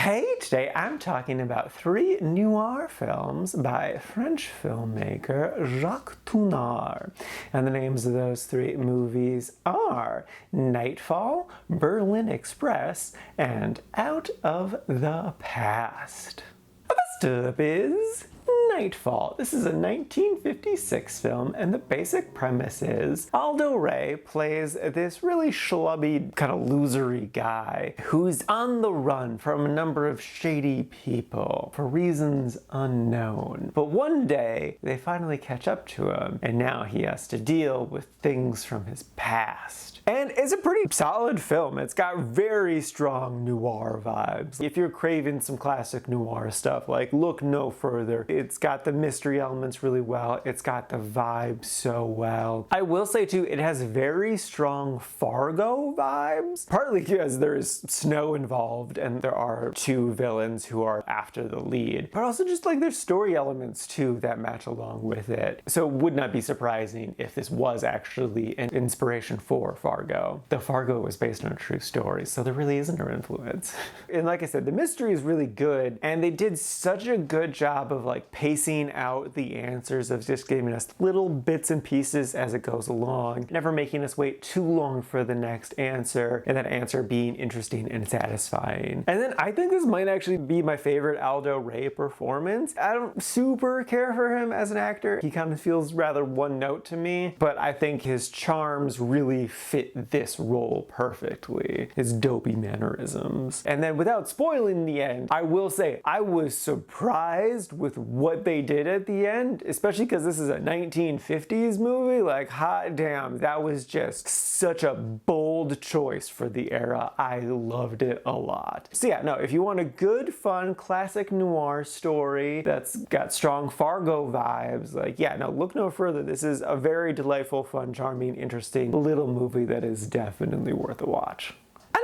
Hey, today I'm talking about 3 noir films by French filmmaker Jacques Tourneur. And the names of those 3 movies are Nightfall, Berlin Express, and Out of the Past. First up is Nightfall. This is a 1956 film, and the basic premise is Aldo Ray plays this really schlubby, kind of losery guy who's on the run from a number of shady people for reasons unknown. But one day, they finally catch up to him, and now he has to deal with things from his past. And it's a pretty solid film. It's got very strong noir vibes. If you're craving some classic noir stuff, like look no further. It's got the mystery elements really well. It's got the vibe so well. I will say too, it has very strong Fargo vibes, partly because there's snow involved and there are 2 villains who are after the lead, but also just like there's story elements too that match along with it. So it would not be surprising if this was actually an inspiration for Fargo. Though Fargo was based on a true story, so there really isn't an influence. And like I said, the mystery is really good, and they did such a good job of like pacing out the answers, of just giving us little bits and pieces as it goes along, never making us wait too long for the next answer, and that answer being interesting and satisfying. And then I think this might actually be my favorite Aldo Ray performance. I don't super care for him as an actor. He kind of feels rather one note to me, but I think his charms really fit this role perfectly. His dopey mannerisms. And then without spoiling the end, I will say I was surprised with what they did at the end, especially because this is a 1950s movie. Like, hot damn, that was just such a bold choice for the era. I loved it a lot. So yeah, no, if you want a good, fun, classic noir story that's got strong Fargo vibes, like, yeah, no, look no further. This is a very delightful, fun, charming, interesting little movie that is definitely worth a watch.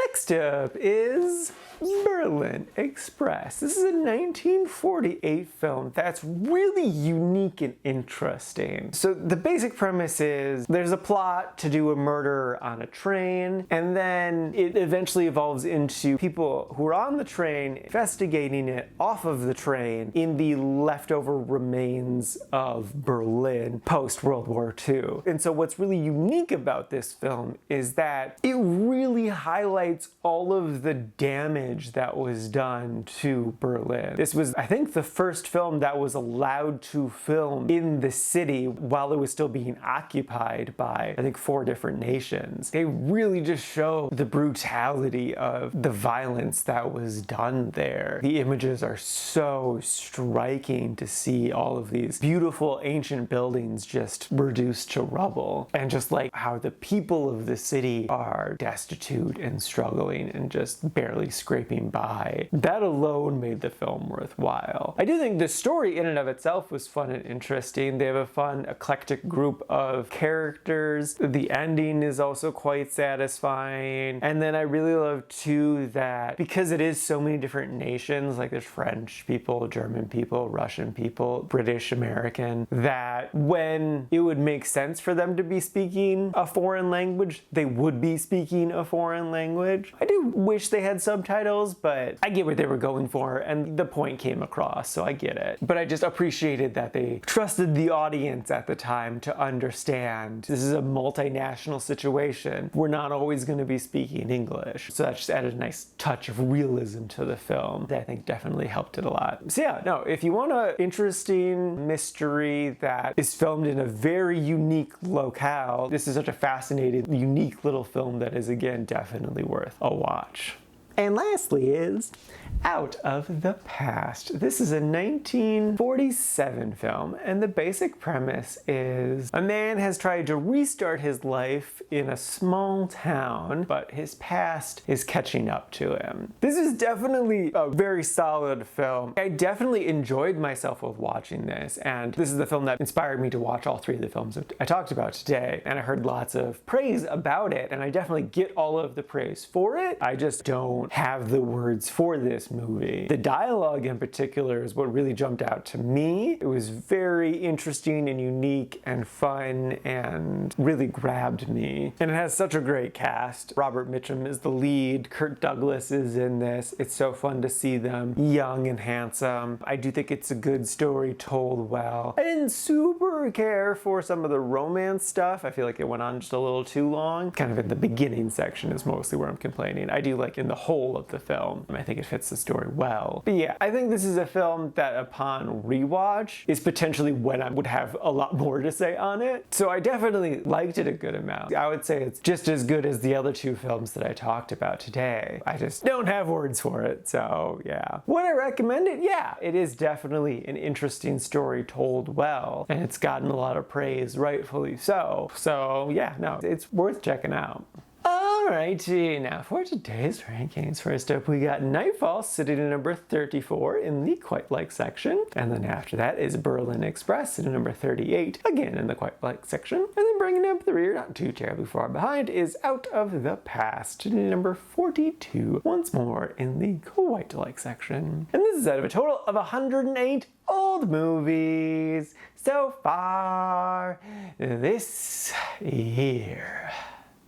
Next up is Berlin Express. This is a 1948 film that's really unique and interesting. So the basic premise is there's a plot to do a murder on a train, and then it eventually evolves into people who are on the train investigating it off of the train in the leftover remains of Berlin post-World War II. And so what's really unique about this film is that it really highlights all of the damage that was done to Berlin. This was, I think, the first film that was allowed to film in the city while it was still being occupied by, I think, 4 different nations. They really just show the brutality of the violence that was done there. The images are so striking to see all of these beautiful ancient buildings just reduced to rubble, and just like how the people of the city are destitute and struggling and just barely scraping by. That alone made the film worthwhile. I do think the story in and of itself was fun and interesting. They have a fun, eclectic group of characters. The ending is also quite satisfying. And then I really love too that because it is so many different nations, like there's French people, German people, Russian people, British, American, that when it would make sense for them to be speaking a foreign language, they would be speaking a foreign language. I do wish they had subtitles, but I get what they were going for, and the point came across, so I get it. But I just appreciated that they trusted the audience at the time to understand this is a multinational situation. We're not always going to be speaking English. So that just added a nice touch of realism to the film that I think definitely helped it a lot. So yeah, no, if you want an interesting mystery that is filmed in a very unique locale, this is such a fascinating, unique little film that is, again, definitely worth a watch. And lastly is Out of the Past. This is a 1947 film, and the basic premise is a man has tried to restart his life in a small town, but his past is catching up to him. This is definitely a very solid film. I definitely enjoyed myself with watching this, and this is the film that inspired me to watch all 3 of the films I talked about today, and I heard lots of praise about it, and I definitely get all of the praise for it. I just don't don't have the words for this movie. The dialogue in particular is what really jumped out to me. It was very interesting and unique and fun and really grabbed me. And it has such a great cast. Robert Mitchum is the lead. Kirk Douglas is in this. It's so fun to see them young and handsome. I do think it's a good story told well. I didn't super care for some of the romance stuff. I feel like it went on just a little too long. Kind of in the beginning section is mostly where I'm complaining. I do like in the whole of the film. I think it fits the story well. But yeah, I think this is a film that upon rewatch is potentially when I would have a lot more to say on it. So I definitely liked it a good amount. I would say it's just as good as the other two films that I talked about today. I just don't have words for it, so yeah. Would I recommend it? Yeah, it is definitely an interesting story told well, and it's gotten a lot of praise, rightfully so. So yeah, no, it's worth checking out. Alrighty, now for today's rankings. First up, we got Nightfall sitting at number 34 in the Quite Like section. And then after that is Berlin Express sitting at number 38, again in the Quite Like section. And then bringing up the rear, not too terribly far behind, is Out of the Past sitting at number 42, once more in the Quite Like section. And this is out of a total of 108 old movies so far this year.